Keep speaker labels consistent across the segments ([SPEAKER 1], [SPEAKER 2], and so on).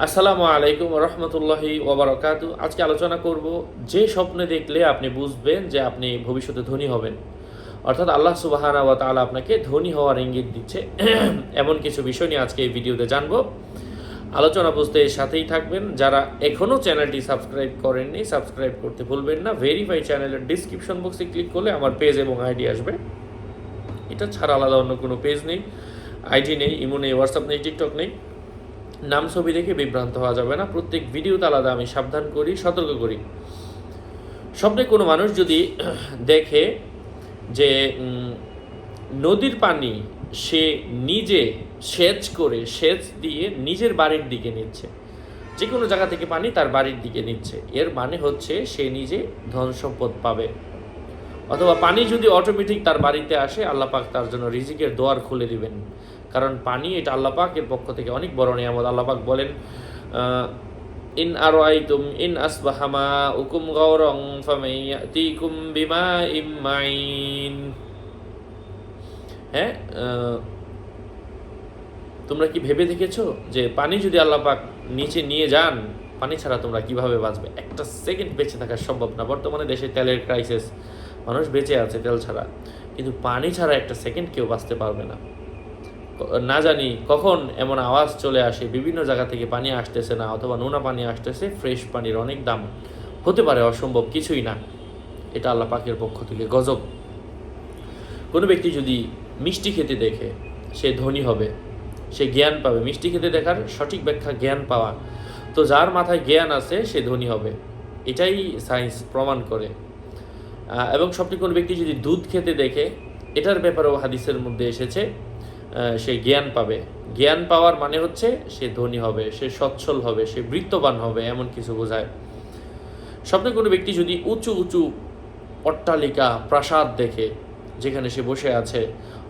[SPEAKER 1] আসসালামু আলাইকুম রহমতুল্লাহি ওবরাকাতু। আজকে আলোচনা করব যে স্বপ্নে দেখলে আপনি বুঝবেন যে আপনি ভবিষ্যতে ধনী হবেন, অর্থাৎ আল্লাহ সুবহানাহু ওয়া তাআলা আপনাকে ধনী হওয়ার ইঙ্গিত দিচ্ছে এমন কিছু বিষয় নিয়ে আজকে এই ভিডিওতে জানবো। আলোচনা বুঝতে সাথেই থাকবেন। যারা এখনও চ্যানেলটি সাবস্ক্রাইব করেননি, সাবস্ক্রাইব করতে ভুলবেন না। ভেরিফাই চ্যানেলের ডিসক্রিপশন বক্সে ক্লিক করলে আমার পেজ এবং আইডি আসবে। এটা ছাড়া আলাদা অন্য কোনো পেজ নেই, আইডি নেই, ইমো নেই, হোয়াটসঅ্যাপ নেই, টিকটক নেই। নাম ছবি দেখে বিভ্রান্ত হওয়া যাবে না। প্রত্যেক ভিডিওতে আলাদা আমি সাবধান করি, সতর্ক করি। স্বপ্নে কোনো মানুষ যদি দেখে যে নদীর পানি সে নিজে সেচ দিয়ে নিজের বাড়ির দিকে নিচ্ছে, যে কোনো জায়গা থেকে পানি তার বাড়ির দিকে নিচ্ছে, এর মানে হচ্ছে সে নিজে ধন সম্পদ পাবে। অথবা পানি যদি অটোমেটিক তার বাড়িতে আসে, আল্লাহ পাক তার জন্য রিজিকের দোয়ার খুলে দিবেন। কারণ পানি এটা আল্লাহ পাকের পক্ষ থেকে অনেক বড় নিয়ামত। আল্লাহ পাক বলেন, ইন আরাইতুম ইন আসবাহা মাউকুম গাওরান ফামাইয়াতিকুম বিমাইম মাইন। হ্যাঁ, তোমরা কি ভেবে দেখেছো যে পানি যদি আল্লাহ পাক নিচে নিয়ে যান, পানি ছাড়া তোমরা কিভাবে বাঁচবে? একটা সেকেন্ড বেঁচে থাকা সম্ভব না। বর্তমানে দেশে তেলের ক্রাইসিস, মানুষ বেঁচে আছে তেল ছাড়া, কিন্তু পানি ছাড়া একটা সেকেন্ড কেউ বাঁচতে পারবে না। না জানি কখন এমন আওয়াজ চলে আসে, বিভিন্ন জায়গা থেকে পানি আসতেছে না, অথবা নোনা পানি আসতেছে, ফ্রেশ পানির অনেক দাম। হতে পারে অসম্ভব কিছুই না, এটা আল্লাহ পাকের পক্ষ থেকে গজব। কোনো ব্যক্তি যদি মিষ্টি খেতে দেখে, সে ধনী হবে, সে জ্ঞান পাবে। মিষ্টি খেতে দেখার সঠিক ব্যাখ্যা জ্ঞান পাওয়া। তো যার মাথায় জ্ঞান আছে সে ধনী হবে, এটাই সায়েন্স প্রমাণ করে। এবং স্বপ্নে কোনো ব্যক্তি যদি দুধ খেতে দেখে, এটার ব্যাপারেও হাদিসের মধ্যে এসেছে, সে জ্ঞান পাবে। জ্ঞান পাওয়ার মানে হচ্ছে সে ধনী হবে, সে সচ্ছল হবে, সে বৃত্তবান হবে, এমন কিছু বোঝায়। স্বপ্নে কোনো ব্যক্তি যদি উঁচু উঁচু অট্টালিকা, প্রাসাদ দেখে, যেখানে সে বসে আছে,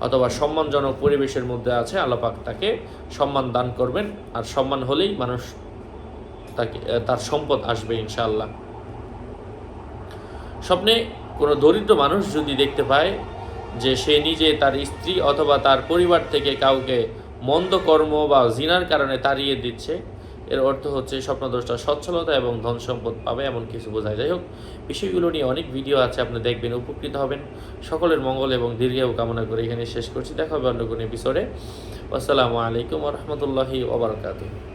[SPEAKER 1] অথবা সম্মানজনক পরিবেশের মধ্যে আছে, আল্লাহ পাক তাকে সম্মান দান করবেন। আর সম্মান হলেই মানুষ তাকে, তার সম্পদ আসবে ইনশাআল্লাহ। স্বপ্নে কোনো দরিদ্র মানুষ যদি দেখতে পায় যে সে নিজে, তার স্ত্রী অথবা তার পরিবার থেকে কাউকে মন্দ কর্ম বা জিনার কারণে তাড়িয়ে দিচ্ছে, এর অর্থ হচ্ছে স্বপ্নদ্রষ্টা সচ্ছলতা এবং ধন সম্পদ পাবে, এমন কিছু বোঝায়। যাই হোক, বিষয়গুলো নিয়ে অনেক ভিডিও আছে, আপনি দেখবেন, উপকৃত হবেন। সকলের মঙ্গল এবং দীর্ঘায়ু কামনা করে এখানে শেষ করছি। দেখা হবে অন্য কোনো এপিসোডে। আসসালামু আলাইকুম রহমতুল্লাহি ওয়া বারাকাতুহু।